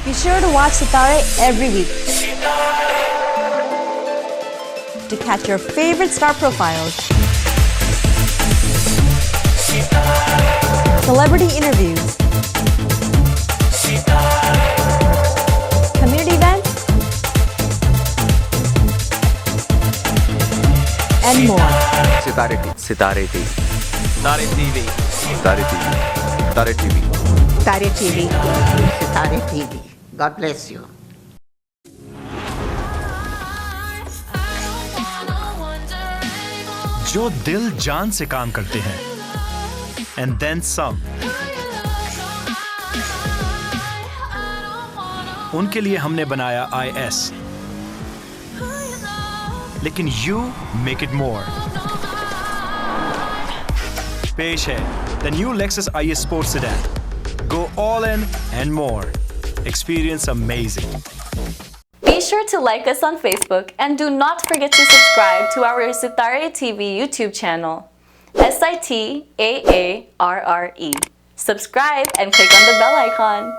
Be sure to watch Sitare every week to catch your favorite star profiles, celebrity interviews, community events, and more. Sitare TV. Sitare TV. Sitare TV. Sitare TV. Sitare TV. Sitare TV. Sitare TV. God bless you. जो दिल जान से काम करते हैं and then some. उनके लिए हमने बनाया IS. लेकिन you make it more. पेश है the new Lexus IS Sports Sedan. Go all in and more. Experience amazing. Be sure to like us on Facebook and do not forget to subscribe to our Sitare TV YouTube channel. SITAARRE. Subscribe and click on the bell icon.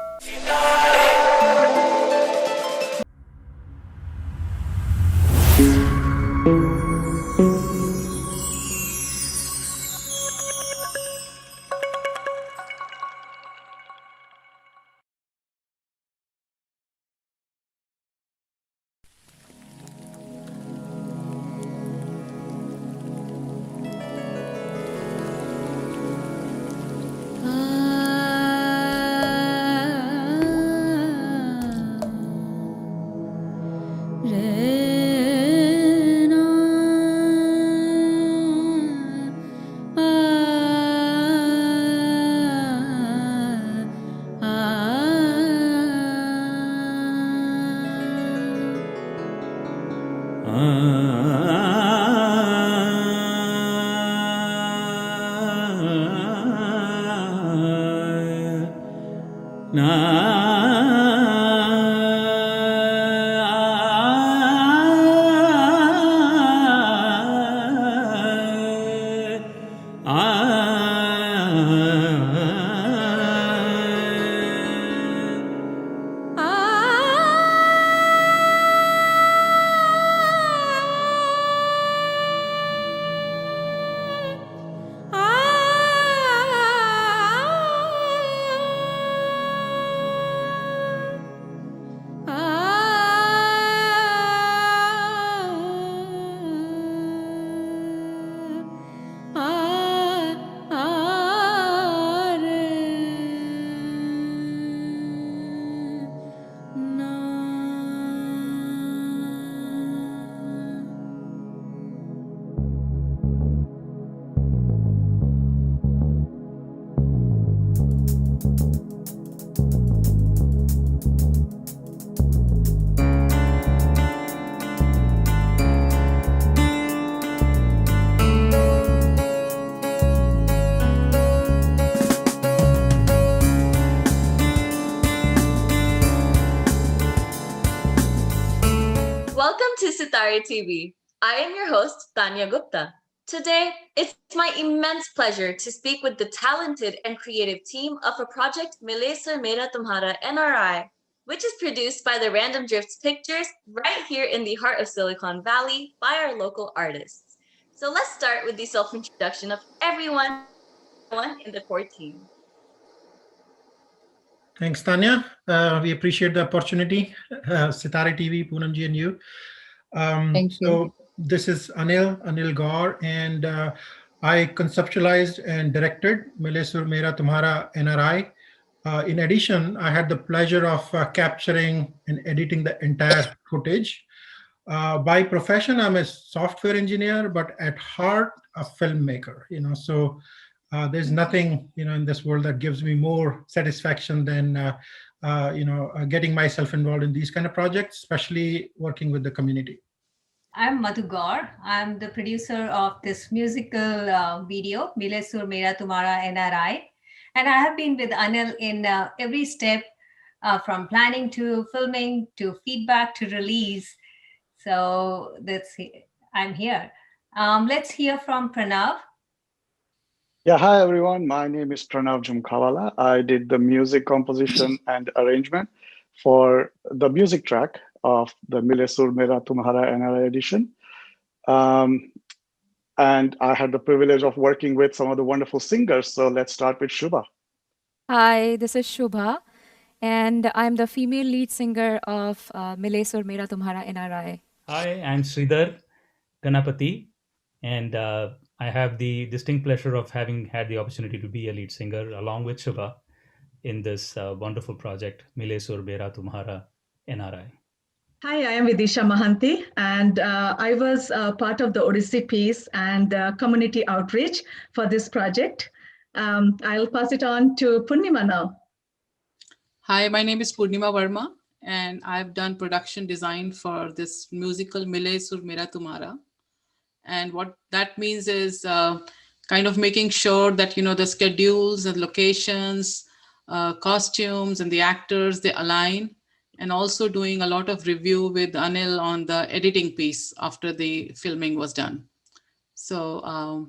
Welcome to Sitare TV. I am your host, Tanya Gupta. Today, it's my immense pleasure to speak with the talented and creative team of a project Sur Mera Tumhara NRI, which is produced by the Random Drifts Pictures right here in the heart of Silicon Valley by our local artists. So let's start with the self-introduction of everyone in the core team. Thanks, Tanya. We appreciate the opportunity. Sitare TV, Poonamji, and you. Thank you. So this is Anil Gaur, and I conceptualized and directed Sur Mera Tumhara NRI. In addition, I had the pleasure of capturing and editing the entire footage. By profession, I'm a software engineer, but at heart, a filmmaker. So there's nothing in this world that gives me more satisfaction than getting myself involved in these kind of projects, especially working with the community. I'm Madhu Gaur. I'm the producer of this musical video, Sur Mera Tumhara NRI. And I have been with Anil in every step from planning to filming to feedback to release. So I'm here. Let's hear from Pranav. Yeah, hi everyone. My name is Pranav Jumkawala. I did the music composition and arrangement for the music track of the Mile Sur Mera Tumhara NRI edition. And I had the privilege of working with some of the wonderful singers. So let's start with Shubha. Hi, this is Shubha, and I'm the female lead singer of Sur Mera Tumhara NRI. Hi, I'm Sridhar Ganapati, and I have the distinct pleasure of having had the opportunity to be a lead singer along with Shubha in this wonderful project, Sur Mera Tumhara NRI. Hi, I am Vidisha Mahanti, and I was part of the Odissi piece and community outreach for this project. I'll pass it on to Purnima now. Hi, my name is Purnima Verma, and I've done production design for this musical Mile Sur Mera Tumhara. And what that means is kind of making sure that, the schedules and locations, costumes and the actors, they align, and also doing a lot of review with Anil on the editing piece after the filming was done. So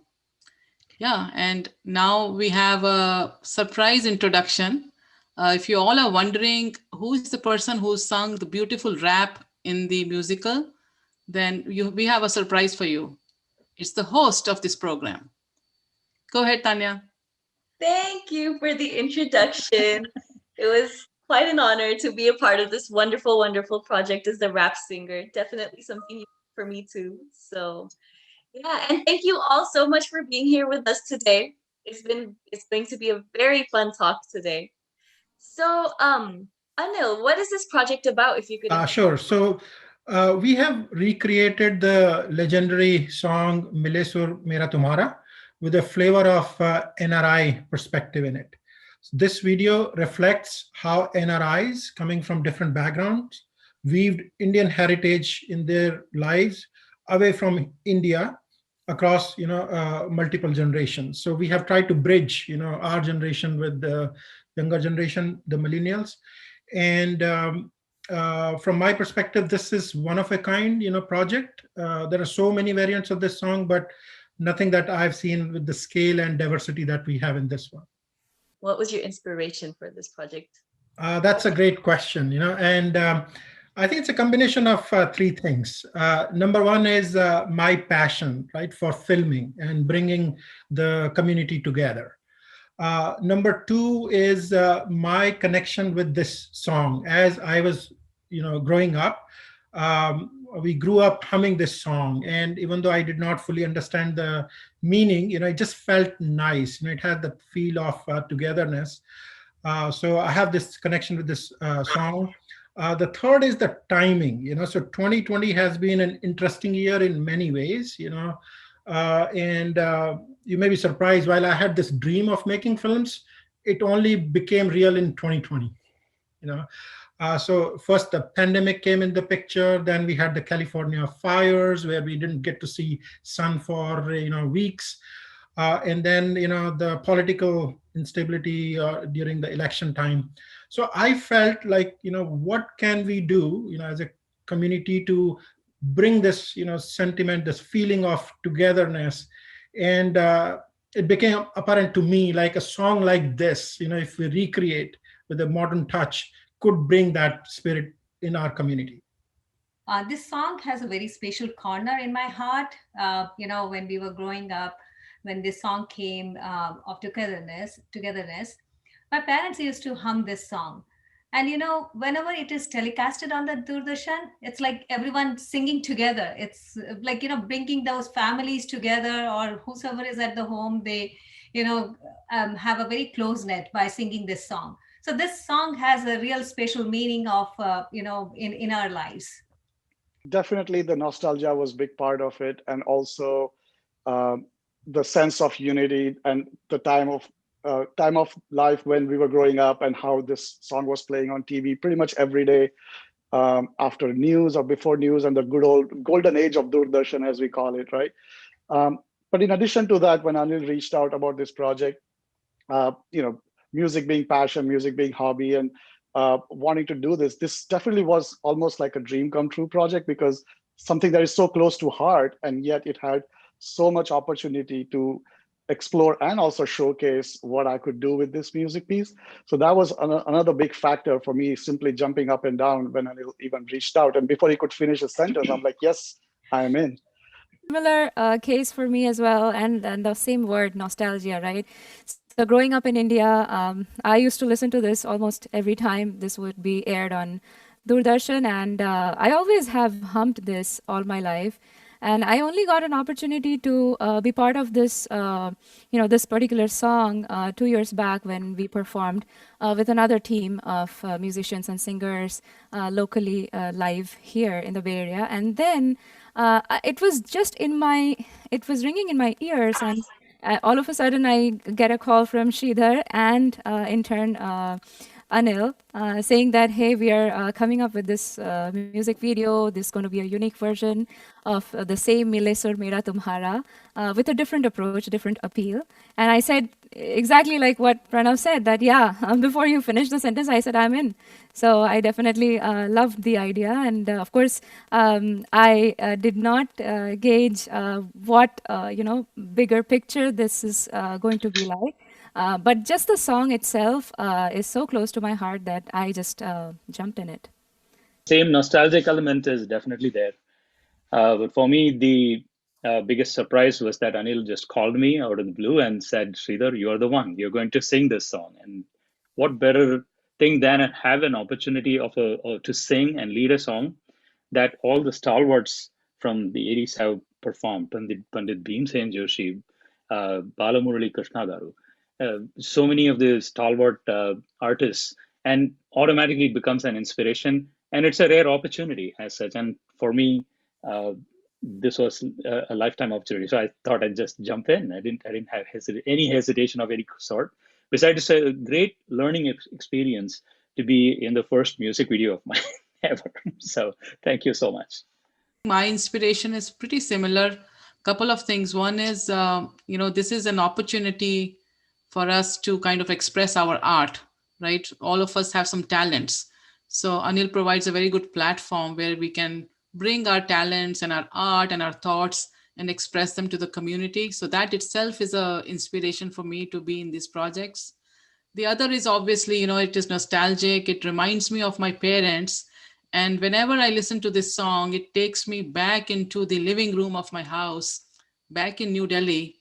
yeah, and now we have a surprise introduction. If you all are wondering who is the person who sung the beautiful rap in the musical, then we have a surprise for you. It's the host of this program. Go ahead, Tanya. Thank you for the introduction. It was quite an honor to be a part of this wonderful, wonderful project as the rap singer. Definitely something for me too. So yeah, and thank you all so much for being here with us today. It's going to be a very fun talk today. So Anil, what is this project about, if you could? Sure. So we have recreated the legendary song Mile Sur Mera Tumhara with a flavor of NRI perspective in it. So this video reflects how NRIs coming from different backgrounds weaved Indian heritage in their lives away from India across multiple generations. So we have tried to bridge our generation with the younger generation, the millennials. And from my perspective, this is one of a kind project. There are so many variants of this song, but nothing that I've seen with the scale and diversity that we have in this one. What was your inspiration for this project? That's a great question, and I think it's a combination of three things. Number one is my passion, right, for filming and bringing the community together. Number two is my connection with this song. As I was, growing up, we grew up humming this song, and even though I did not fully understand the meaning, it just felt nice. It had the feel of togetherness. So I have this connection with this song. The third is the timing. So 2020 has been an interesting year in many ways. And you may be surprised. While I had this dream of making films, it only became real in 2020. So first the pandemic came in the picture. Then we had the California fires where we didn't get to see sun for weeks. And then the political instability during the election time. So I felt like what can we do as a community to bring this sentiment, this feeling of togetherness. And it became apparent to me like a song like this, if we recreate with a modern touch, could bring that spirit in our community. This song has a very special corner in my heart. When we were growing up, when this song came of togetherness, my parents used to hum this song. And, whenever it is telecasted on the Doordarshan, it's like everyone singing together. It's like, bringing those families together, or whosoever is at the home, they, have a very close net by singing this song. So this song has a real special meaning of, in our lives. Definitely the nostalgia was a big part of it. And also the sense of unity and the time of life when we were growing up, and how this song was playing on TV pretty much every day after news or before news, and the good old golden age of Doordarshan, as we call it, right? But in addition to that, when Anil reached out about this project, music being passion, music being hobby, and wanting to do this definitely was almost like a dream come true project, because something that is so close to heart, and yet it had so much opportunity to explore and also showcase what I could do with this music piece. So that was another big factor for me, simply jumping up and down when Anil even reached out. And before he could finish a sentence, I'm like, yes, I am in. Similar case for me as well, and the same word, nostalgia, right? So growing up in India, I used to listen to this almost every time this would be aired on Doordarshan, and I always have hummed this all my life. And I only got an opportunity to be part of this, this particular song 2 years back when we performed with another team of musicians and singers locally live here in the Bay Area. And then it was it was ringing in my ears, and all of a sudden I get a call from Sridhar and in turn Anil saying that, hey, we are coming up with this music video. This is going to be a unique version of the same Mile Sur Mera Tumhara with a different approach, different appeal. And I said exactly like what Pranav said, that yeah, before you finish the sentence, I said I'm in. So I definitely loved the idea. And of course, I did not gauge what, bigger picture this is going to be like. But just the song itself is so close to my heart that I just jumped in it. Same nostalgic element is definitely there. But for me, the biggest surprise was that Anil just called me out of the blue and said, Sridhar, you're the one. You're going to sing this song. And what better thing than have an opportunity to sing and lead a song that all the stalwarts from the 80s have performed. Pandit Bhimsen Joshi, Balamurali Krishna Garu, so many of the stalwart artists, and automatically becomes an inspiration. And it's a rare opportunity as such. And for me, this was a lifetime opportunity. So I thought I'd just jump in. I didn't have any hesitation of any sort. Besides, it's a great learning experience to be in the first music video of mine ever. So thank you so much. My inspiration is pretty similar. Couple of things. One is, this is an opportunity for us to kind of express our art, right? All of us have some talents. So Anil provides a very good platform where we can bring our talents and our art and our thoughts and express them to the community. So that itself is an inspiration for me to be in these projects. The other is obviously, it is nostalgic. It reminds me of my parents. And whenever I listen to this song, it takes me back into the living room of my house, back in New Delhi.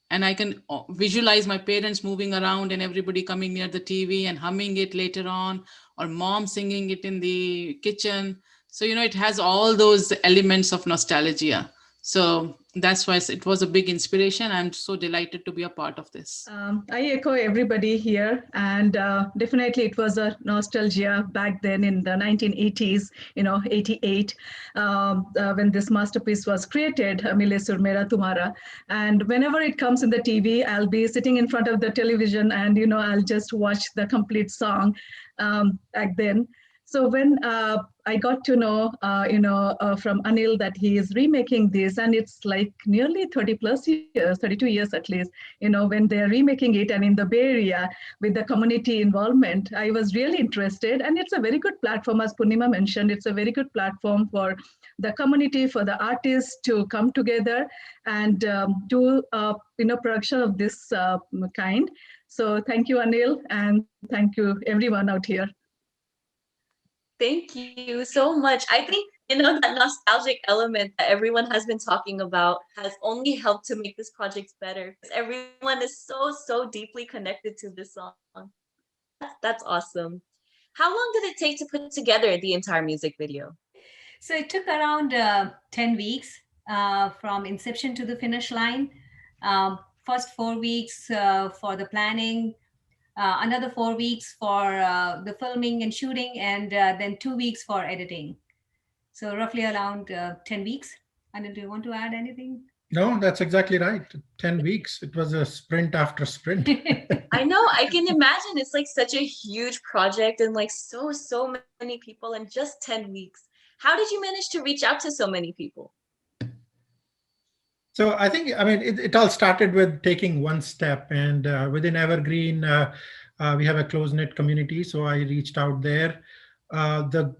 And I can visualize my parents moving around and everybody coming near the TV and humming it later on, or mom singing it in the kitchen. So, it has all those elements of nostalgia. So that's why it was a big inspiration. I'm so delighted to be a part of this. I echo everybody here, and definitely it was a nostalgia back then in the 1980s, 88, when this masterpiece was created, Mile Sur Mera Tumhara. And whenever it comes in the TV, I'll be sitting in front of the television and, I'll just watch the complete song back then. So when I got to know, from Anil that he is remaking this, and it's like nearly 30 plus years, 32 years at least, when they're remaking it, and in the Bay Area with the community involvement, I was really interested. And it's a very good platform, as Purnima mentioned, it's a very good platform for the community, for the artists to come together and do, production of this kind. So thank you, Anil, and thank you everyone out here. Thank you so much. I think, that nostalgic element that everyone has been talking about has only helped to make this project better. Everyone is so, so deeply connected to this song. That's awesome. How long did it take to put together the entire music video? So it took around 10 weeks from inception to the finish line. First 4 weeks for the planning, another 4 weeks for the filming and shooting, and then 2 weeks for editing. So roughly around 10 weeks. Anil, do you want to add anything? No, that's exactly right. 10 weeks. It was a sprint after sprint. I know. I can imagine. It's like such a huge project and like so many people in just 10 weeks. How did you manage to reach out to so many people? So I think, it all started with taking one step, and within Evergreen, we have a close-knit community. So I reached out there. The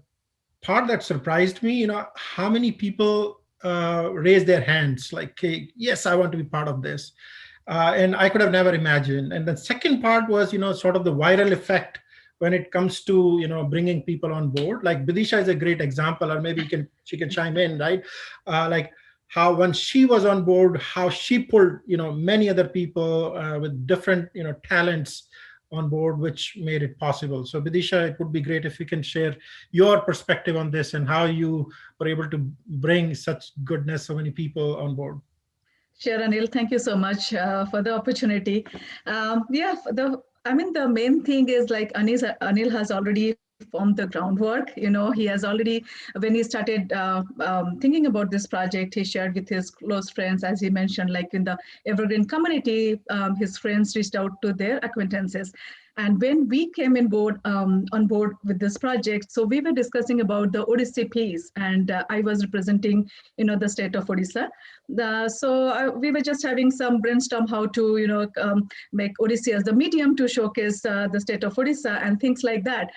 part that surprised me, how many people raised their hands like, hey, yes, I want to be part of this. And I could have never imagined. And the second part was, sort of the viral effect when it comes to, bringing people on board. Like Vidisha is a great example, or maybe she can chime in, right? Like how when she was on board, how she pulled, many other people with different, talents on board, which made it possible. So Vidisha, it would be great if you can share your perspective on this and how you were able to bring such goodness, so many people on board. Sure, Anil. Thank you so much for the opportunity. Yeah, the main thing is like Anil has already formed the groundwork. He has already, when he started thinking about this project, he shared with his close friends, as he mentioned, like in the Evergreen community, his friends reached out to their acquaintances. And when we came on board with this project, so we were discussing about the Odissi piece, and I was representing, the state of Odisha. We were just having some brainstorm how to, make Odissi as the medium to showcase the state of Odisha and things like that.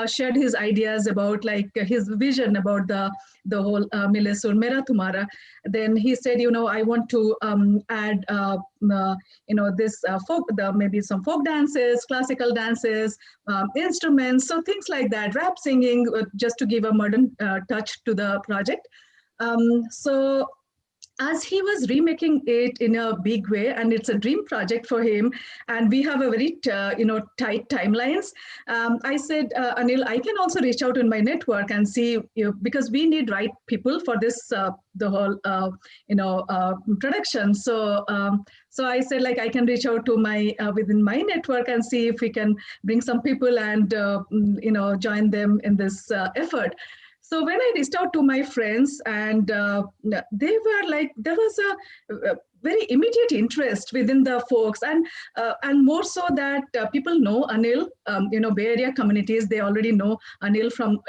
Shared his ideas about like his vision about the whole Sur Mera Tumhara. Then he said, I want to add this maybe some folk dances, classical dances, instruments, so things like that, rap singing, just to give a modern touch to the project. So as he was remaking it in a big way, and it's a dream project for him, and we have a very tight timelines, I said, Anil, I can also reach out in my network and see, because we need right people for this the whole production. So I said, like, I can reach out to my within my network and see if we can bring some people and join them in this effort. So when I reached out to my friends, and they were like, there was a very immediate interest within the folks, and more so that people know Anil, Bay Area communities, they already know Anil from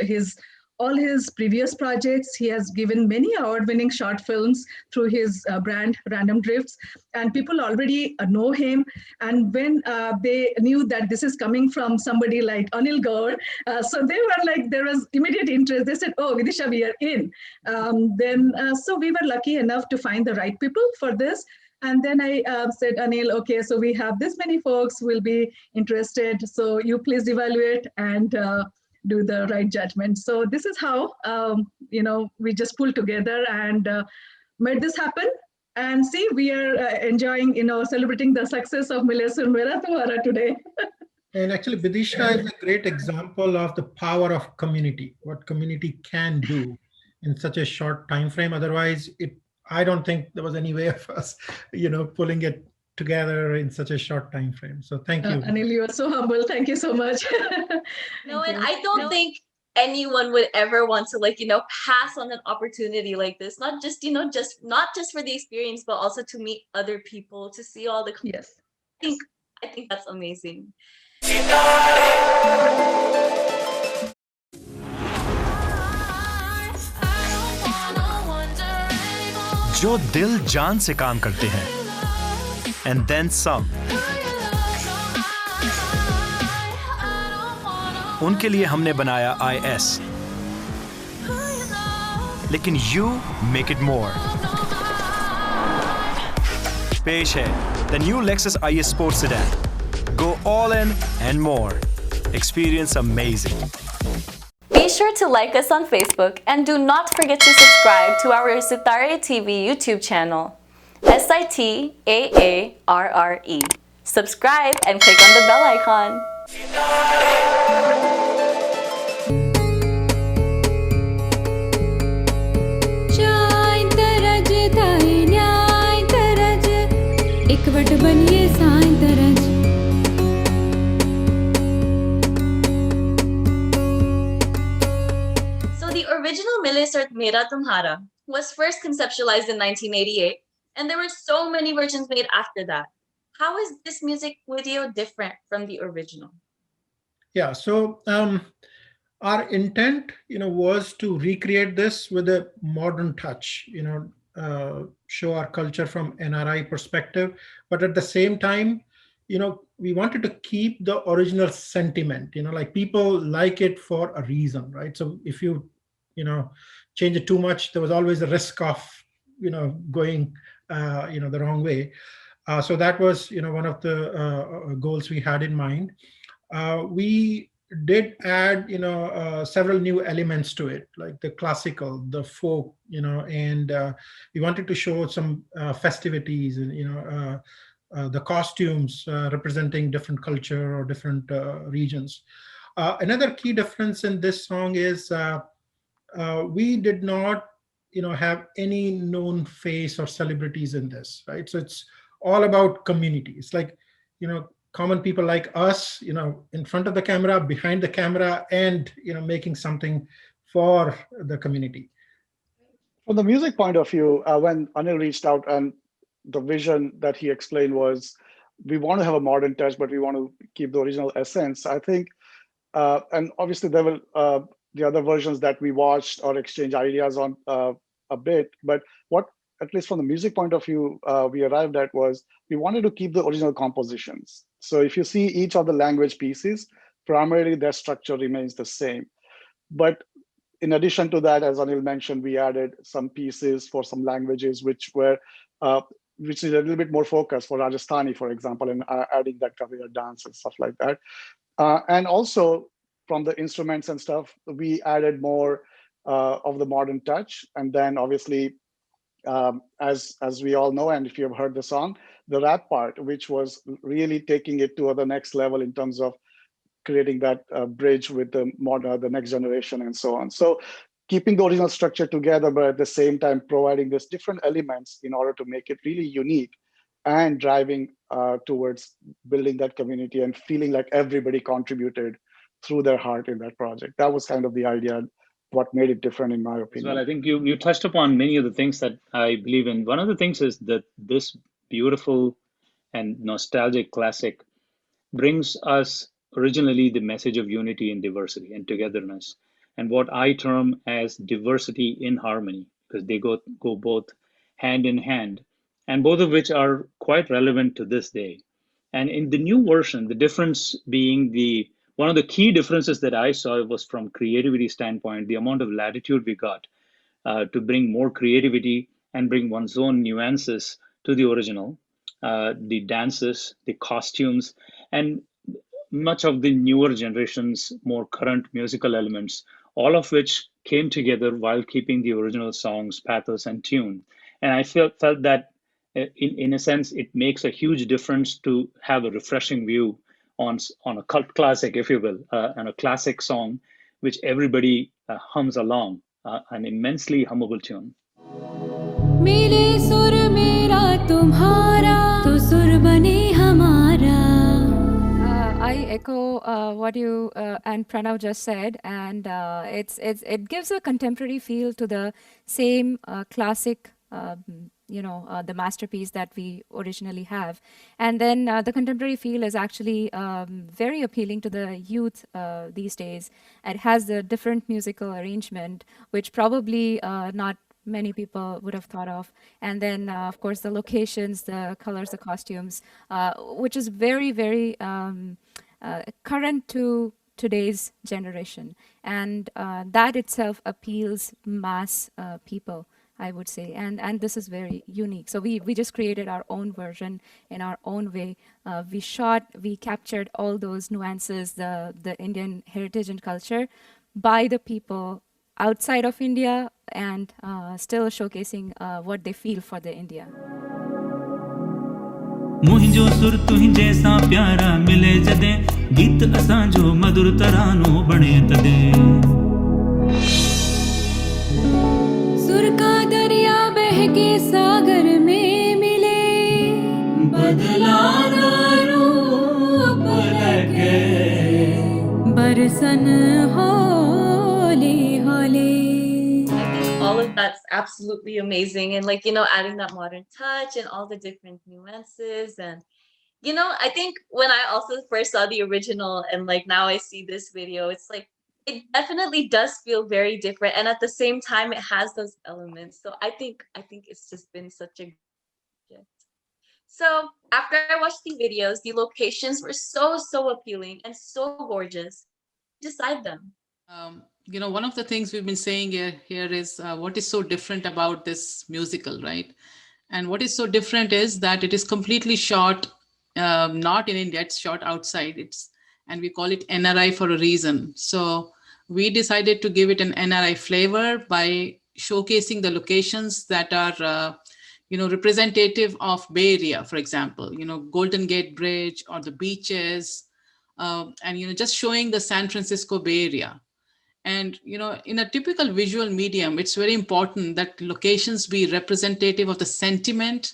all his previous projects. He has given many award-winning short films through his brand Random Drifts, and people already know him. And when they knew that this is coming from somebody like Anil Gaur, so they were like, there was immediate interest. They said, oh, Vidisha, we are in. So we were lucky enough to find the right people for this. And then I said, Anil, okay, so we have this many folks will be interested. So you please evaluate and do the right judgment. So this is how, we just pulled together and made this happen. And see, we are enjoying, celebrating the success of Sur Mera Tumhara today. And actually, Vidisha is a great example of the power of community, what community can do in such a short time frame. Otherwise, I don't think there was any way of us, pulling it together in such a short time frame. So thank you. Anil, you are so humble. Thank you so much. No, and I don't think anyone would ever want to pass on an opportunity like this. Not just, not just for the experience, but also to meet other people, to see all the. Yes. I think that's amazing. जो दिल जान से काम करते हैं, and then some. उनके लिए हमने बनाया IS, लेकिन you make it more. पेश है the new Lexus IS Sports Sedan. Go all in and more. Experience amazing. Be sure to like us on Facebook and do not forget to subscribe to our Sitare TV YouTube channel. SITAARRE. Subscribe and click on the bell icon. बनिए साईं तरज So the original Mile Sur Mera Tumhara was first conceptualized in 1988, and there were so many versions made after that. How is this music video different from the original? Yeah, so our intent, was to recreate this with a modern touch, show our culture from NRI perspective, but at the same time, we wanted to keep the original sentiment, like people like it for a reason, right? So if you change it too much, there was always a risk of, going, the wrong way. So that was, one of the goals we had in mind. We did add several new elements to it, like the classical, the folk, and we wanted to show some festivities and the costumes representing different culture or different regions. Another key difference in this song is we did not have any known face or celebrities in this, right? So it's all about community. It's like common people like us, in front of the camera, behind the camera, and making something for the community. From the music point of view, when Anil reached out, and the vision that he explained was, we want to have a modern touch, but we want to keep the original essence. I think, and obviously there were the other versions that we watched or exchanged ideas on a bit, but what, at least from the music point of view, we arrived at was, we wanted to keep the original compositions. So if you see each of the language pieces, primarily their structure remains the same. But in addition to that, as Anil mentioned, we added some pieces for some languages which is a little bit more focused for Rajasthani, for example, and adding that Kavira dance and stuff like that. And also from the instruments and stuff, we added more of the modern touch. And then obviously, as we all know, and if you have heard the song, the rap part, which was really taking it to the next level in terms of creating that bridge with the next generation and so on. So keeping the original structure together, but at the same time providing these different elements in order to make it really unique and driving towards building that community and feeling like everybody contributed through their heart in that project. That was kind of the idea, what made it different in my opinion. Well, I think you touched upon many of the things that I believe in. One of the things is that this beautiful and nostalgic classic brings us originally the message of unity and diversity and togetherness, and what I term as diversity in harmony, because they go both hand in hand, and both of which are quite relevant to this day. And in the new version, the difference being one of the key differences that I saw was from creativity standpoint, the amount of latitude we got to bring more creativity and bring one's own nuances to the original, the dances, the costumes, and much of the newer generation's more current musical elements, all of which came together while keeping the original song's pathos and tune. And I felt that in a sense, it makes a huge difference to have a refreshing view on a cult classic, if you will, and a classic song, which everybody hums along, an immensely hummable tune. मिले सुर मेरा तुम्हारा तो सुर बने हमारा. I echo what you and Pranav just said, and it gives a contemporary feel to the same classic, the masterpiece that we originally have. And then the contemporary feel is actually very appealing to the youth these days. It has a different musical arrangement, which probably not many people would have thought of. And then, of course, the locations, the colors, the costumes, which is very, very current to today's generation. And that itself appeals mass people, I would say. And this is very unique. So we just created our own version in our own way. We captured all those nuances, the Indian heritage and culture by the people outside of India, and still showcasing what they feel for the India. मुहिंजो सुर तुहिं जैसा प्यारा मिले जदे गीत असांजो मधुर तरानो बणे तदे सुर का दरिया बह के सागर में मिले बदला बरसन होले होले. I think all of that's absolutely amazing. And like, adding that modern touch and all the different nuances. And, I think when I also first saw the original and like now I see this video, it's like, it definitely does feel very different. And at the same time, it has those elements. So I think it's just been such a gift. So after I watched the videos, the locations were so appealing and so gorgeous. Decide them. One of the things we've been saying here is what is so different about this musical, right? And what is so different is that it is completely shot, not in India, it's shot outside. And we call it NRI for a reason. So we decided to give it an NRI flavor by showcasing the locations that are, representative of Bay Area, for example, Golden Gate Bridge or the beaches, and, just showing the San Francisco Bay Area. And, in a typical visual medium, it's very important that locations be representative of the sentiment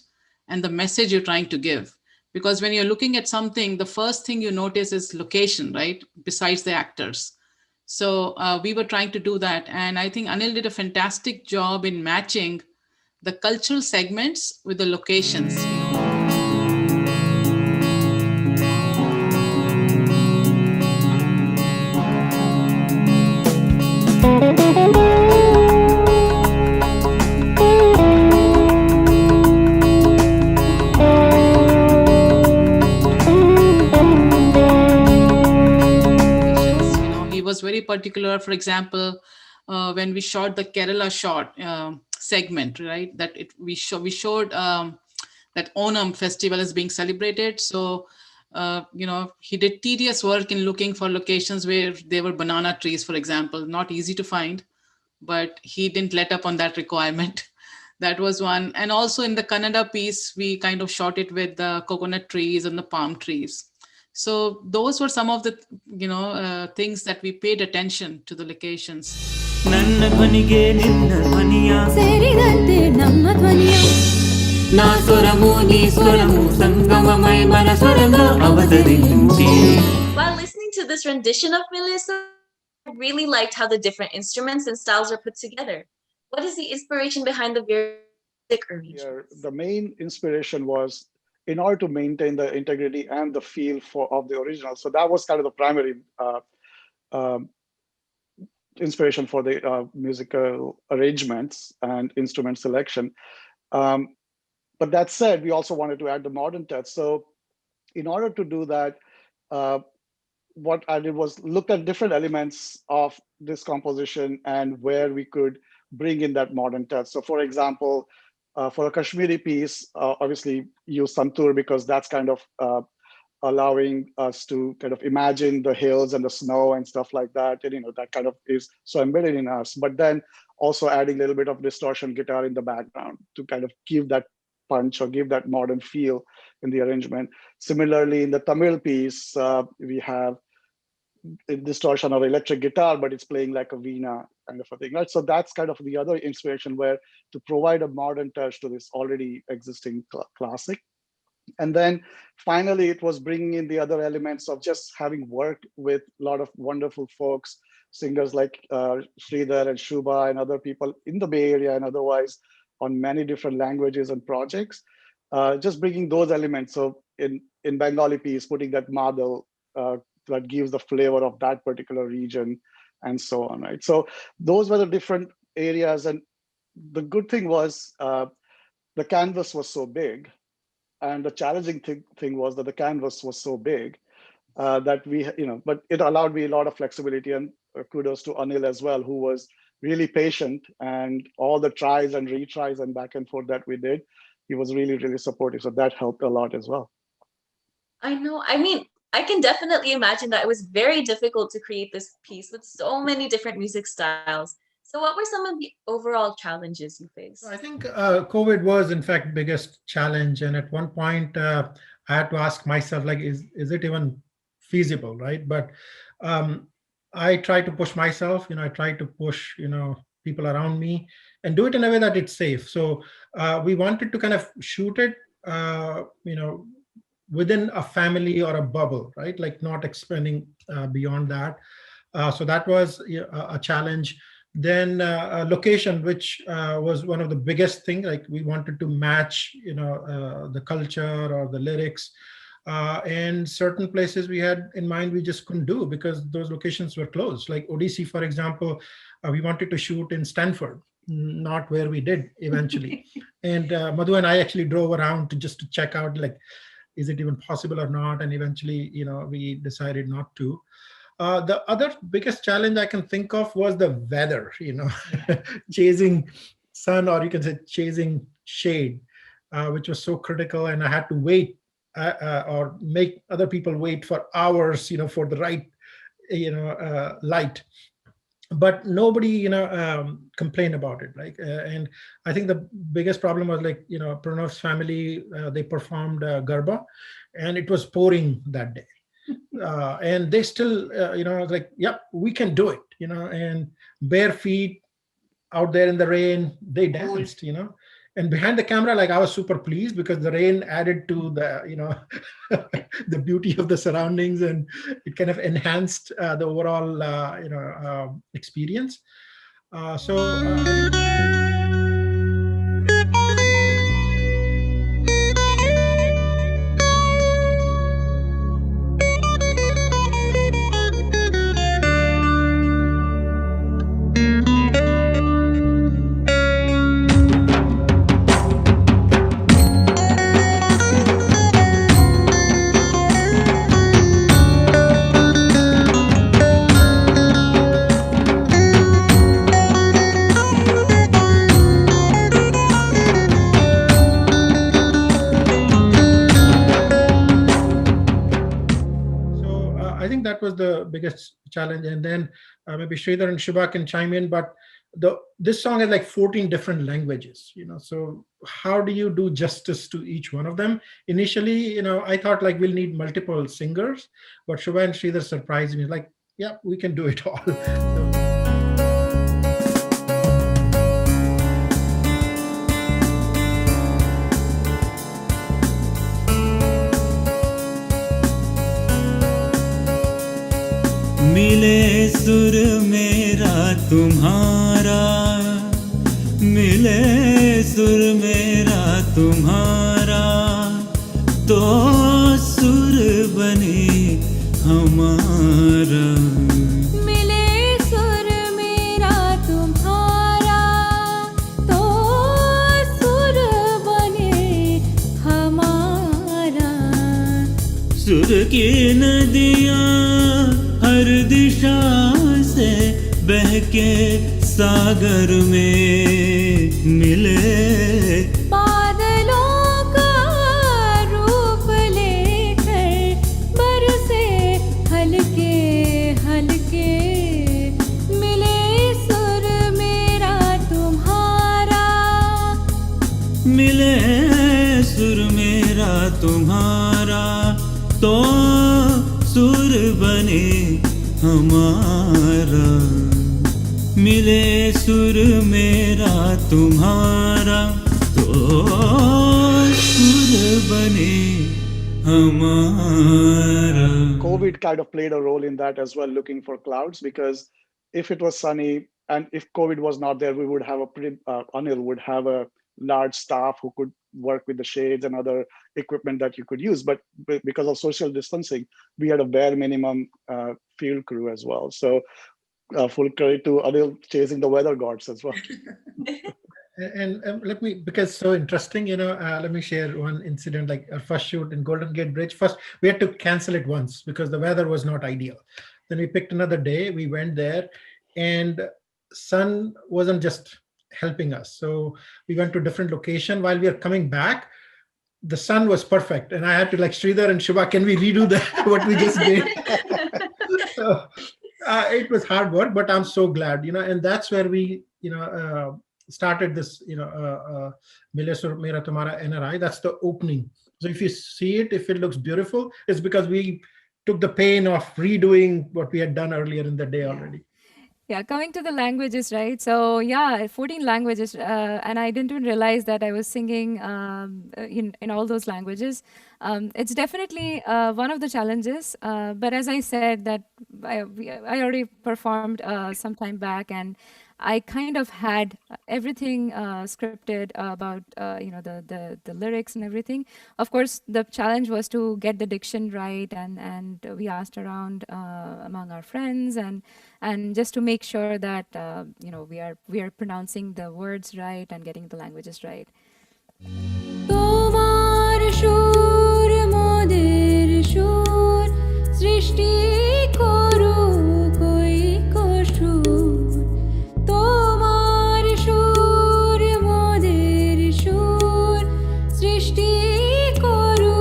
and the message you're trying to give. Because when you're looking at something, the first thing you notice is location, right? Besides the actors. So we were trying to do that. And I think Anil did a fantastic job in matching the cultural segments with the locations. He was very particular, for example, when we shot the Kerala shot segment, right? That we showed that Onam festival is being celebrated. So, he did tedious work in looking for locations where there were banana trees, for example, not easy to find, but he didn't let up on that requirement. That was one. And also in the Kannada piece, we kind of shot it with the coconut trees and the palm trees. So those were some of the, things that we paid attention to the locations. ನನ್ನ ಧ್ವನಿಗೆ ನಿನ್ನ ಧ್ವನಿಯ ಸೇರಿದಂತೆ ನಮ್ಮ ಧ್ವನಿಯ ನಾ ಸ್ವರಮು ನೀ ಸ್ವರಮು ಸಂಗಮಮಯ ಮನ ಸ್ವರಂಗ ಅವತరించి. While listening to this rendition of Melissa, I really liked how the different instruments and styles are put together. What is the inspiration behind the music arrangements? The main inspiration was in order to maintain the integrity and the feel of the original. So that was kind of the primary inspiration for the musical arrangements and instrument selection. But that said, we also wanted to add the modern touch. So in order to do that, what I did was look at different elements of this composition and where we could bring in that modern touch. So for example, for a Kashmiri piece, obviously use santur because that's kind of allowing us to kind of imagine the hills and the snow and stuff like that. And, that kind of is so embedded in us. But then also adding a little bit of distortion guitar in the background to kind of give that punch or give that modern feel in the arrangement. Similarly, in the Tamil piece, we have distortion of electric guitar, but it's playing like a veena kind of a thing, right? So that's kind of the other inspiration where to provide a modern touch to this already existing classic. And then finally, it was bringing in the other elements of just having worked with a lot of wonderful folks, singers like Sridhar and Shubha and other people in the Bay Area and otherwise on many different languages and projects, just bringing those elements. So in Bengali piece, putting that madal that gives the flavor of that particular region and so on, right? So those were the different areas. And the good thing was the canvas was so big. And the challenging thing was that the canvas was so big that but it allowed me a lot of flexibility, and kudos to Anil as well, who was really patient, and all the tries and retries and back and forth that we did, he was really, really supportive. So that helped a lot as well. I know. I mean, I can definitely imagine that it was very difficult to create this piece with so many different music styles. So what were some of the overall challenges you faced? I think COVID was, in fact, biggest challenge. And at one point, I had to ask myself, like, is it even feasible, right? But I tried to push myself. I tried to push, people around me and do it in a way that it's safe. So we wanted to kind of shoot it, within a family or a bubble, right? Like not expanding beyond that. So that was a challenge. Then location, which was one of the biggest thing. Like we wanted to match, the culture or the lyrics. And certain places we had in mind we just couldn't do because those locations were closed. Like Odissi, for example, we wanted to shoot in Stanford, not where we did eventually. And Madhu and I actually drove around to check out, like, is it even possible or not? And eventually, we decided not to. The other biggest challenge I can think of was the weather, chasing sun, or you can say chasing shade, which was so critical. And I had to wait or make other people wait for hours, for the right, light. But nobody, complained about it. Like, and I think the biggest problem was like, Pranav's family, they performed Garba, and it was pouring that day. And they still, like, yep, we can do it, and bare feet out there in the rain, they danced, and behind the camera, like I was super pleased because the rain added to the, the beauty of the surroundings, and it kind of enhanced the overall, experience. I think that was the biggest challenge. And then maybe Sridhar and Shubha can chime in, but this song has like 14 different languages, so how do you do justice to each one of them? Initially, I thought like we'll need multiple singers, but Shubha and Sridhar surprised me, like, yeah, we can do it all. मिले सुर मेरा तुम्हारा, मिले सुर मेरा तुम्हारा, तो सुर बने हमारा। मिले सुर मेरा तुम्हारा, तो सुर बने हमारा। सुर की नदियाँ हर दिशा से बहके सागर में मिले, बादलों का रूप लेकर बरसे हल्के हल्के। मिले सुर मेरा तुम्हारा, मिले सुर मेरा तुम्हारा, तो सुर बने हमारा। मिले सुर मेरा तुम्हारा, तो सुर बने हमारा। COVID kind of played a role in that as well, looking for clouds, because if it was sunny and if COVID was not there, we would have Anil would have a large staff who could work with the shades and other equipment that you could use. But because of social distancing, we had a bare minimum field crew as well. So full credit to Anil chasing the weather gods as well. And let me, because so interesting, let me share one incident. Like our first shoot in Golden Gate Bridge, first we had to cancel it once because the weather was not ideal. Then we picked another day, we went there, and sun wasn't just helping us. So we went to a different location. While we are coming back, the sun was perfect. And I had to, like, Sridhar and Shubha, can we redo that, what we just did? So it was hard work, but I'm so glad, and that's where we, started this, Mile Sur Mera Tumhara NRI. That's the opening. So if you see it, if it looks beautiful, it's because we took the pain of redoing what we had done earlier in the day already. Yeah, coming to the languages, right? So yeah, 14 languages, and I didn't even realize that I was singing in all those languages. It's definitely one of the challenges. But as I said, that I already performed some time back, and I kind of had everything scripted about the lyrics and everything. Of course, the challenge was to get the diction right, and we asked around among our friends and just to make sure that we are pronouncing the words right and getting the languages right. তোমার সুর মোদের সুর সৃষ্টি করো কই কসুর তোমার সুর মোদের সুর সৃষ্টি করো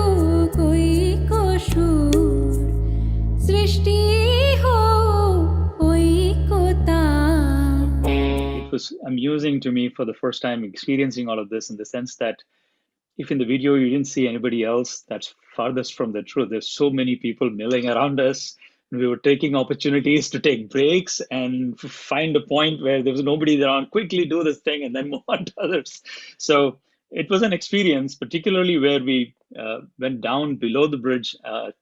কই কসুর সৃষ্টি হো Ekta. It was amusing to me for the first time experiencing all of this, in the sense that if in the video you didn't see anybody else, that's farthest from the truth. There's so many people milling around us. We were taking opportunities to take breaks and find a point where there was nobody around, quickly do this thing and then move on to others. So it was an experience, particularly where we went down below the bridge,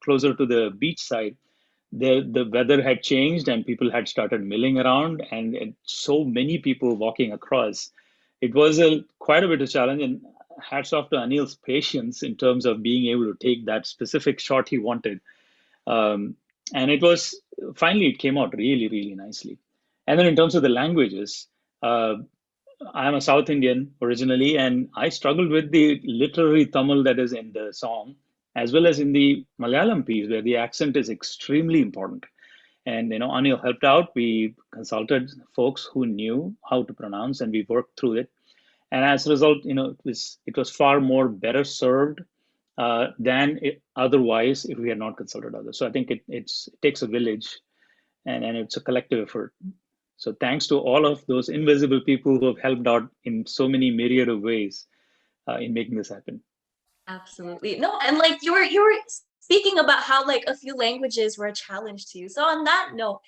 closer to the beach side. The weather had changed and people had started milling around, and so many people walking across. It was quite a bit of challenge, and hats off to Anil's patience in terms of being able to take that specific shot he wanted. And it was, finally, it came out really, really nicely. And then in terms of the languages, I'm a South Indian originally, and I struggled with the literary Tamil that is in the song, as well as in the Malayalam piece, where the accent is extremely important. And Anil helped out. We consulted folks who knew how to pronounce, and we worked through it. And as a result, it was far more better served than otherwise if we had not consulted others. So I think it takes a village, and it's a collective effort. So thanks to all of those invisible people who have helped out in so many myriad of ways in making this happen. Absolutely. No, and like you were speaking about how like a few languages were a challenge to you. So on that note,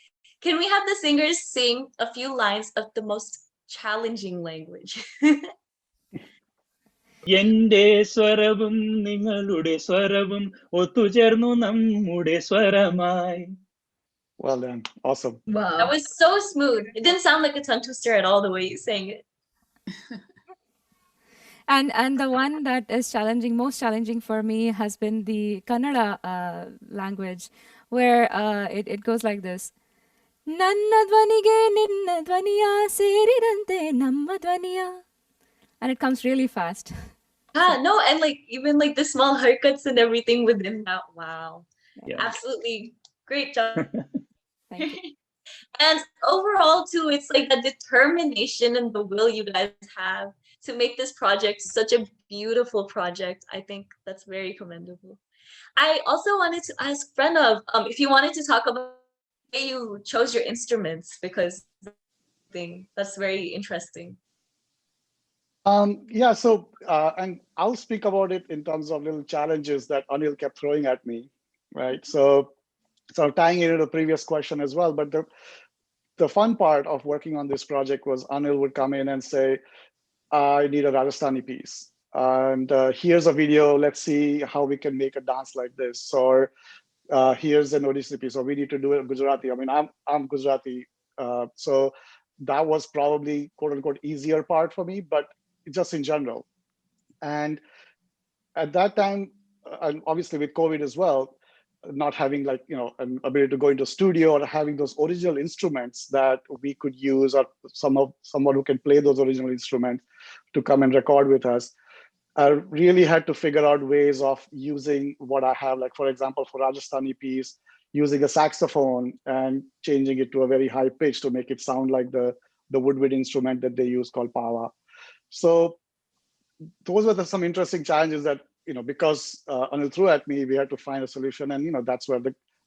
can we have the singers sing a few lines of the most challenging language? എന്റെ സ്വരവും നിങ്ങളുടെ സ്വരവും ഒത്തുചേർന്നു നമ്മുടെ സ്വരമായി. Well done. Awesome. Wow. That was so smooth. It didn't sound like a tongue twister at all the way you sang it. And the one that is most challenging for me has been the Kannada language, where it goes like this. Nanna dvanige ninna dvaniya serirante namma dvaniya. And it comes really fast. No, and like even like the small haircuts and everything within that. Wow. Yeah. Absolutely great job. Thank you. And overall too, it's like the determination and the will you guys have to make this project such a beautiful project. I think that's very commendable. I also wanted to ask Pranav if you wanted to talk about the way you chose your instruments, because that's very interesting. Yeah, so and I'll speak about it in terms of little challenges that Anil kept throwing at me, right? So tying it into the previous question as well, but the fun part of working on this project was Anil would come in and say, I need a Rajasthani piece, and here's a video, let's see how we can make a dance like this, or here's an Odissi piece, or we need to do it Gujarati. I mean, I'm Gujarati, so that was probably quote unquote easier part for me, but just in general. And at that time, and obviously with COVID as well, not having like an ability to go into a studio or having those original instruments that we could use, or someone who can play those original instruments to come and record with us, I really had to figure out ways of using what I have, like for example for Rajasthani piece, using a saxophone and changing it to a very high pitch to make it sound like the woodwind instrument that they use called pawa. So those were some interesting challenges that, because Anil threw at me, we had to find a solution, and that's where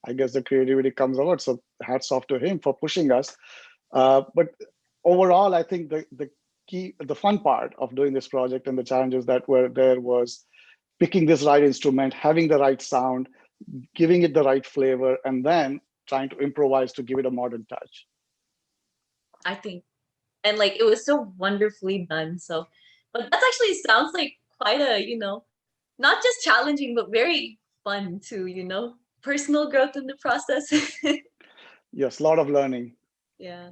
I guess the creativity comes out. So hats off to him for pushing us. But overall, I think the fun part of doing this project and the challenges that were there was picking this right instrument, having the right sound, giving it the right flavor, and then trying to improvise to give it a modern touch. I think. And like it was so wonderfully done. So, but that actually sounds like quite a, not just challenging, but very fun too, personal growth in the process. Yes, a lot of learning. Yeah.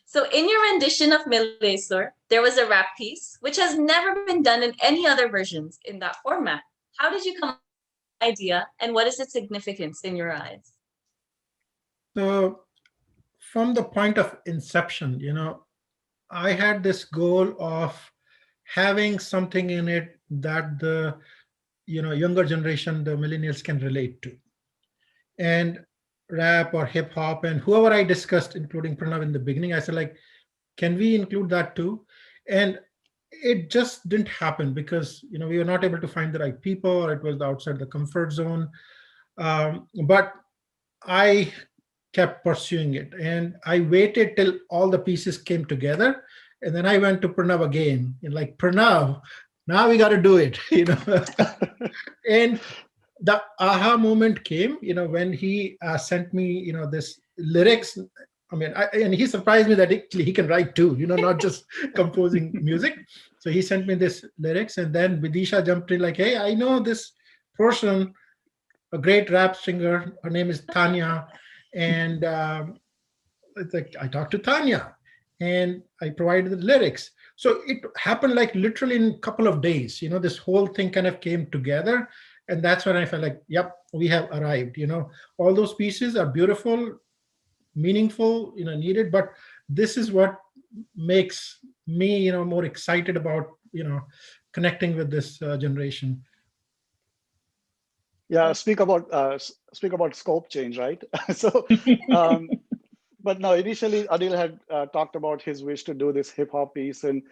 So in your rendition of Milesor, there was a rap piece, which has never been done in any other versions in that format. How did you come up with the idea, and what is its significance in your eyes? So from the point of inception, I had this goal of having something in it that the younger generation, the millennials, can relate to. And rap or hip hop and whoever I discussed, including Pranav in the beginning, I said, like, can we include that too? And it just didn't happen because we were not able to find the right people, or it was outside the comfort zone. But I kept pursuing it, and I waited till all the pieces came together, and then I went to Pranav again, and like, Pranav, now we got to do it, and the aha moment came, when he sent me, this lyrics. I mean, and he surprised me that he can write too, not just composing music. So he sent me this lyrics, and then Vidisha jumped in like, hey, I know this person, a great rap singer. Her name is Tanya. And it's like, I talked to Tanya and I provided the lyrics. So it happened like literally in a couple of days, this whole thing kind of came together. And that's when I felt like, yep, we have arrived. All those pieces are beautiful, meaningful, needed, but this is what makes me, more excited about, connecting with this generation. Yeah, speak about scope change, right? So, but no, initially Adil had talked about his wish to do this hip hop piece, and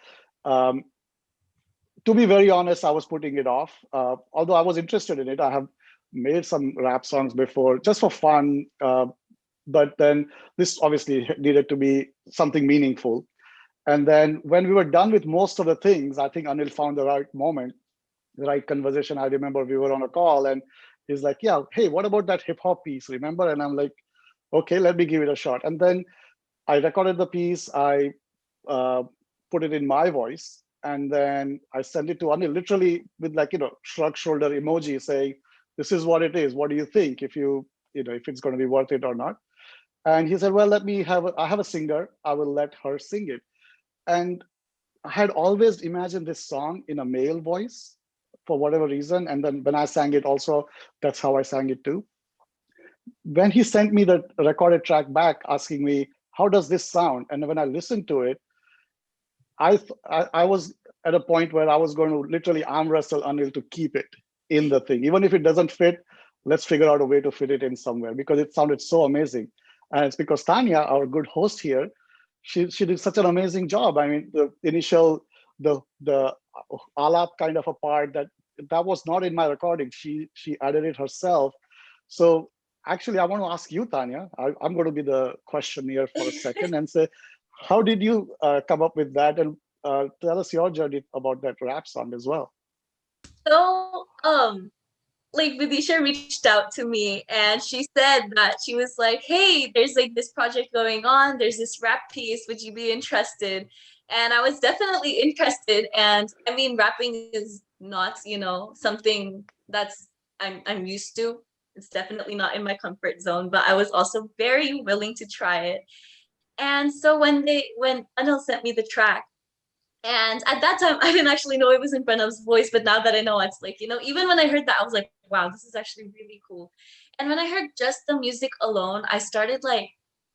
to be very honest, I was putting it off. Although I was interested in it, I have made some rap songs before just for fun, but then this obviously needed to be something meaningful. And then when we were done with most of the things, I think Anil found the right moment, the right conversation. I remember we were on a call and he's like, yeah, hey, what about that hip hop piece, remember? And I'm like, okay, let me give it a shot. And then I recorded the piece, I put it in my voice, and then I sent it to Anil, literally with like, shrug shoulder emoji saying, this is what it is. What do you think, if if it's going to be worth it or not? And he said, well, I have a singer, I will let her sing it. And I had always imagined this song in a male voice for whatever reason. And then when I sang it also, that's how I sang it too. When he sent me the recorded track back asking me, how does this sound? And when I listened to it, I was at a point where I was going to literally arm wrestle Anil to keep it in the thing. Even if it doesn't fit, let's figure out a way to fit it in somewhere, because it sounded so amazing. And it's because Tanya, our good host here, she did such an amazing job. I mean, the initial, the alap kind of a part that was not in my recording. She added it herself. So actually, I want to ask you, Tanya, I'm going to be the questionnaire for a second and say, how did you come up with that? And tell us your journey about that rap song as well. So, like Vidisha reached out to me and she said that she was like, hey, there's like this project going on. There's this rap piece. Would you be interested? And I was definitely interested. And I mean, rapping is not, something that's I'm used to. It's definitely not in my comfort zone, but I was also very willing to try it. And so when Anil sent me the track, and at that time, I didn't actually know it was in Pranav's voice, but now that I know, it's like, even when I heard that, I was like, wow, this is actually really cool. And when I heard just the music alone, I started like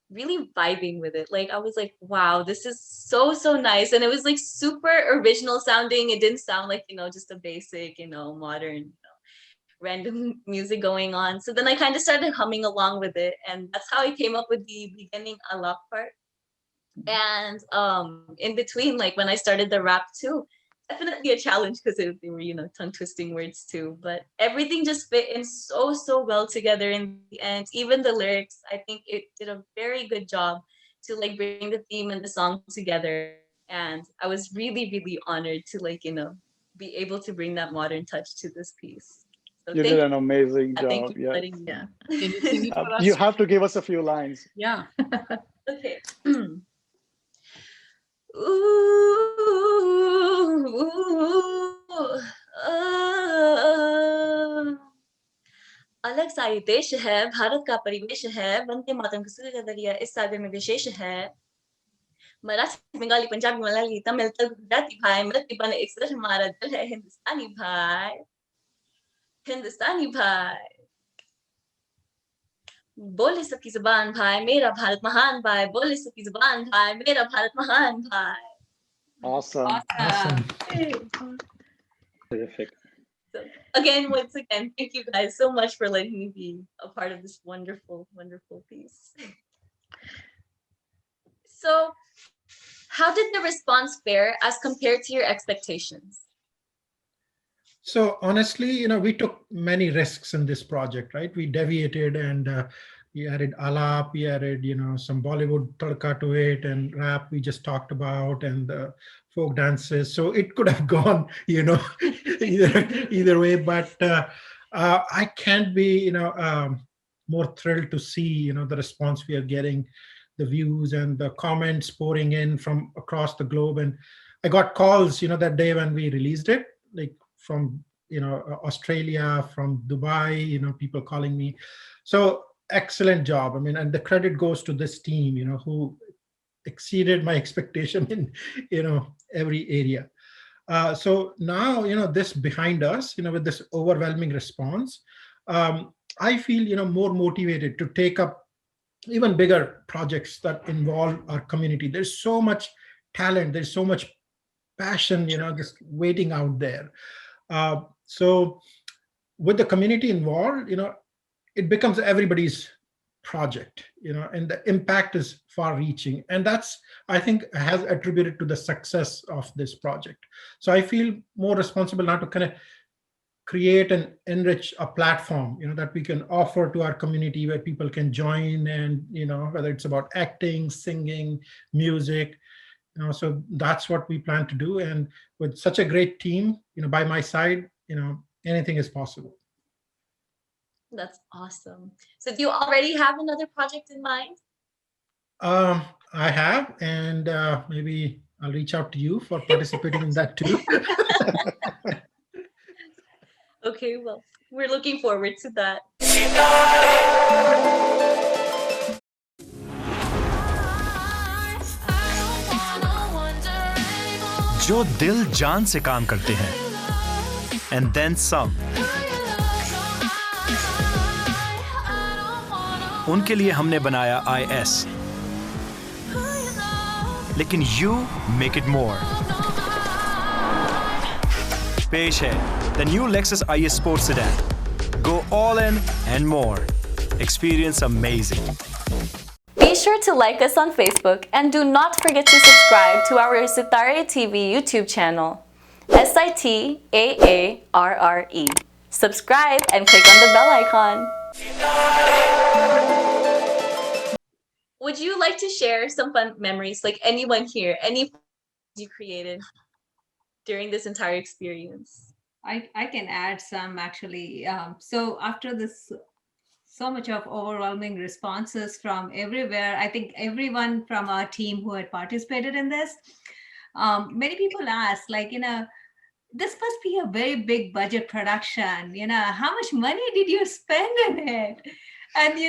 really vibing with it. Like, I was like, wow, this is so, so nice. And it was like super original sounding. It didn't sound like, just a basic, modern, random music going on. So then I kind of started humming along with it. And that's how I came up with the beginning alap part. And in between, like when I started the rap too, definitely a challenge because they were, tongue twisting words too. But everything just fit in so, so well together in the end. Even the lyrics, I think it did a very good job to like bring the theme and the song together. And I was really, really honored to like, be able to bring that modern touch to this piece. So You did an amazing job. Thank you for Yeah. letting me. Can you sing it for us? You have to give us a few lines. Yeah. Okay. अलग सा ये देश है, भारत का परिवेश है, वंदे मातरम का सूर्य दरिया इस सागर में विशेष है। मराठी, बंगाली, पंजाबी, मलयाली, तमिल, तेलुगु, गुजराती भाई मिलके बने एक सर हमारा दिल है हिंदुस्तानी भाई, हिंदुस्तानी भाई। बोले सबकी जुबान भाई, मेरा भारत महान भाई, बोले सबकी जुबान भाई, मेरा भारत महान भाई। Awesome. Terrific. So again, once again, thank you guys so much for letting me be a part of this wonderful, wonderful piece. So, how did the response fare as compared to your expectations? So honestly, we took many risks in this project, right? We deviated and we added alap, we added, some Bollywood tadka to it, and rap we just talked about, and folk dances. So it could have gone, either way. But I can't be, more thrilled to see, the response we are getting, the views and the comments pouring in from across the globe. And I got calls, that day when we released it, like from Australia, from Dubai, people calling me. So excellent job. I mean, and the credit goes to this team, who exceeded my expectation in every area. So now, this behind us, with this overwhelming response, I feel more motivated to take up even bigger projects that involve our community. There's so much talent, there's so much passion, just waiting out there. So with the community involved, it becomes everybody's project, and the impact is far reaching. And that's, I think, has attributed to the success of this project. So I feel more responsible now to kind of create and enrich a platform, that we can offer to our community where people can join, and, whether it's about acting, singing, music, so that's what we plan to do. And with such a great team, by my side, anything is possible. That's awesome. So do you already have another project in mind? I have, and maybe I'll reach out to you for participating in that too. Okay, well, we're looking forward to that. जो दिल जान से काम करते हैं, and then some. उनके लिए हमने बनाया IS, लेकिन you make it more. पेश है the new Lexus IS Sports Sedan. Go all in and more. Experience amazing. Be sure to like us on Facebook and do not forget to subscribe to our Sitare TV YouTube channel. SITAARRE. Subscribe and click on the bell icon. Would you like to share some fun memories, like anyone here, any you created during this entire experience? I can add some actually. So after this, so much of overwhelming responses from everywhere, I think everyone from our team who had participated in this, many people asked, like, this must be a very big budget production. How much money did you spend in it? And,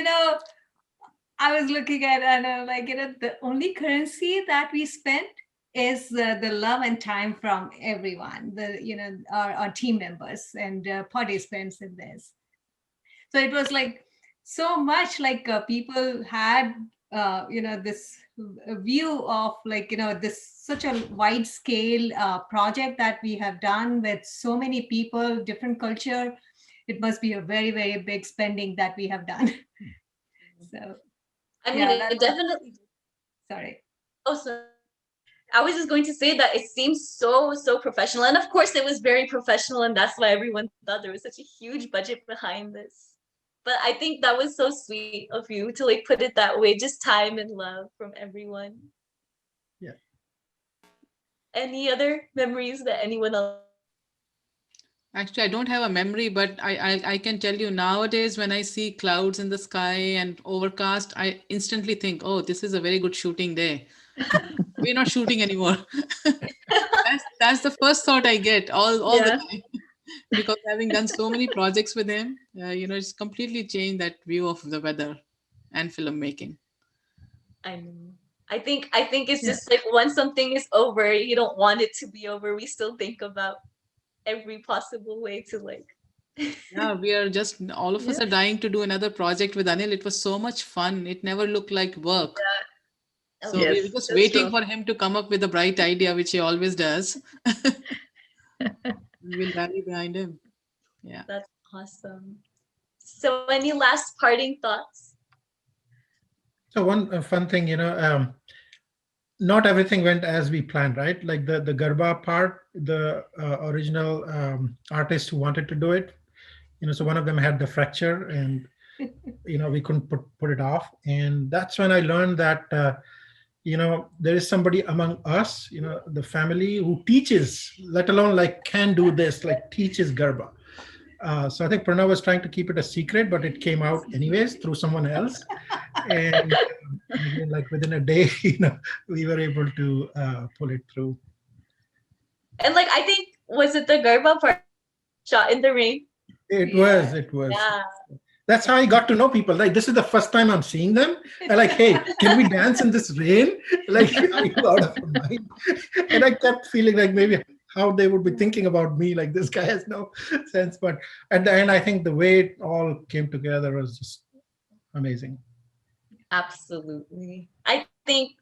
I was looking at, and like, the only currency that we spent is the love and time from everyone, our team members and participants in this. So it was like so much like people had, this view of like, this such a wide scale project that we have done with so many people, different culture. It must be a very, very big spending that we have done. So, I mean, it definitely. Sorry. Oh, sorry. I was just going to say that it seems so professional, and of course it was very professional, and that's why everyone thought there was such a huge budget behind this. But I think that was so sweet of you to like put it that way, just time and love from everyone. Yeah. Any other memories that anyone else? Actually, I don't have a memory, but I can tell you nowadays when I see clouds in the sky and overcast, I instantly think, oh, this is a very good shooting day. we're not shooting anymore. That's the first thought I get all the time. Because having done so many projects with him, it's completely changed that view of the weather and filmmaking. I know. I think it's just like once something is over, you don't want it to be over. We still think about every possible way to like. Yeah, we are just, all of us are dying to do another project with Anil. It was so much fun. It never looked like work. Yeah. So we were just waiting for him to come up with a bright idea, which he always does. We'll rally behind him. Yeah. That's awesome. So any last parting thoughts? So one fun thing, not everything went as we planned, right? Like the Garba part, the original artist who wanted to do it, so one of them had the fracture and, we couldn't put it off. And that's when I learned that, there is somebody among us, the family who teaches, let alone like can do this, like teaches Garba. So I think Pranav was trying to keep it a secret, but it came out anyways through someone else. And again, like within a day, we were able to pull it through. And like, I think, was it the Garba part shot in the rain? It was. Yeah. That's how I got to know people. Like, this is the first time I'm seeing them. I'm like, hey, can we dance in this rain? Like, are you out of your mind? And I kept feeling like maybe how they would be thinking about me, like this guy has no sense. But at the end, I think the way it all came together was just amazing. Absolutely. I think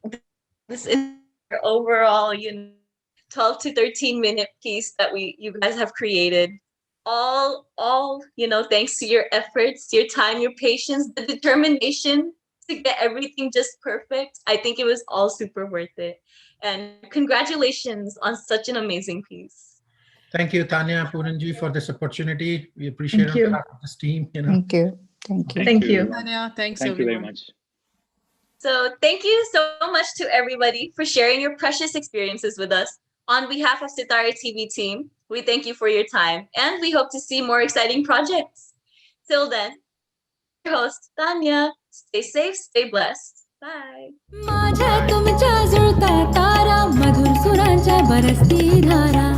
this is overall, 12 to 13 minute piece that you guys have created. All, thanks to your efforts, your time, your patience, the determination to get everything just perfect. I think it was all super worth it. And congratulations on such an amazing piece. Thank you, Tanya, Puranji, for this opportunity. We appreciate it on behalf of this team. Thank you. Thank you. Tanya, thanks Thank you very everyone. much. So thank you so much to everybody for sharing your precious experiences with us. On behalf of Sitara TV team, we thank you for your time and we hope to see more exciting projects. Till then, your host, Tanya. Stay safe, stay blessed. Bye. माझ्या तुमच्या जुळता तारा मधुर सुरांच्या बरसती धारा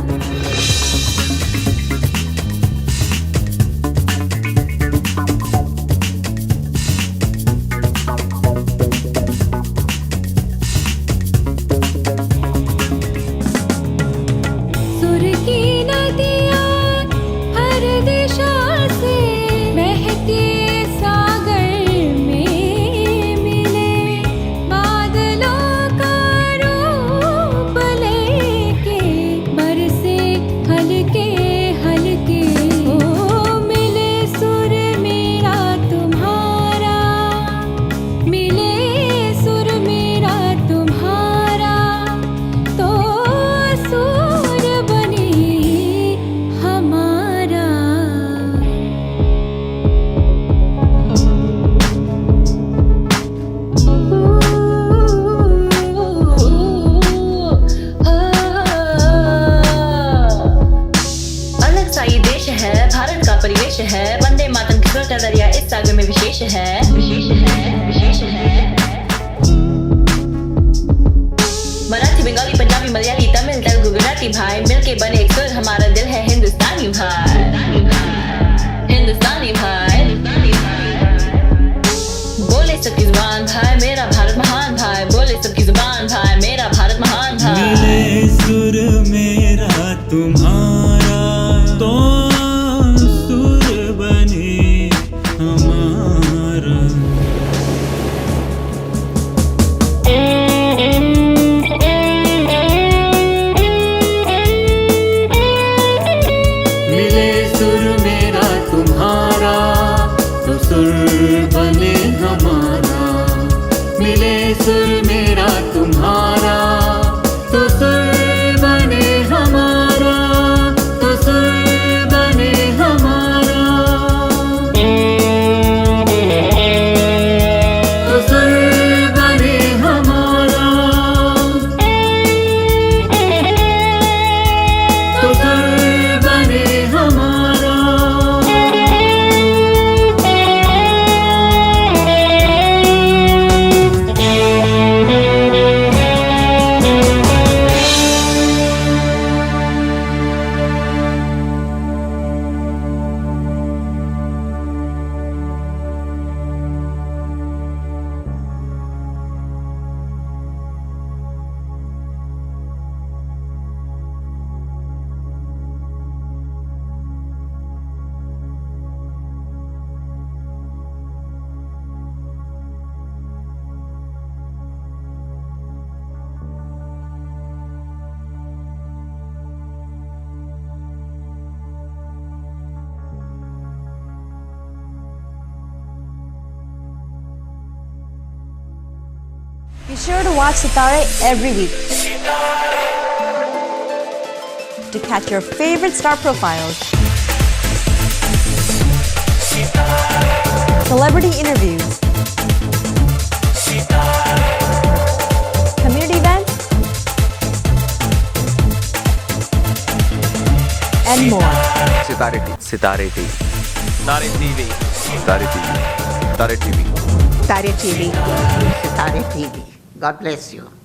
सुर की नदियाँ हर दिशा से बहती सागर में मिले बादलों का रूप लेके बरसे हल्के हल्के ओ मिले सुर मेरा तुम्हारा मिले सुर मेरा तुम्हारा तो सुर बने हमारा अलग सा ये देश है, भारत का परिवेश है, वंदे मातरम की स्वर का दरिया इस सागर में विशेष है, विशेष है, विशेष है। मराठी, बंगाली, पंजाबी, मलयाली, तमिल, तेलुगु, गुजराती भाई मिलके बने एक सुर, हमारा दिल है हिंदुस्तानी भाई, हिंदुस्तानी भाई। बोले सबकी जुबान भाई, मेरा भारत महान भाई, बोले सबकी जुबान भाई, मेरा भारत महान भाई। मिले सुर मेरा तुम्हारा तो सुर बने हमारा मिले सुर मेरा तुम्हारा तो सुर बने हमारा मिले Be sure to watch Sitare every week to catch your favorite star profiles, celebrity interviews, community events, and more. Sitare TV. Sitare TV. Sitare TV. Sitare TV. Sitare TV. Sitare TV. Sitare TV. God bless you.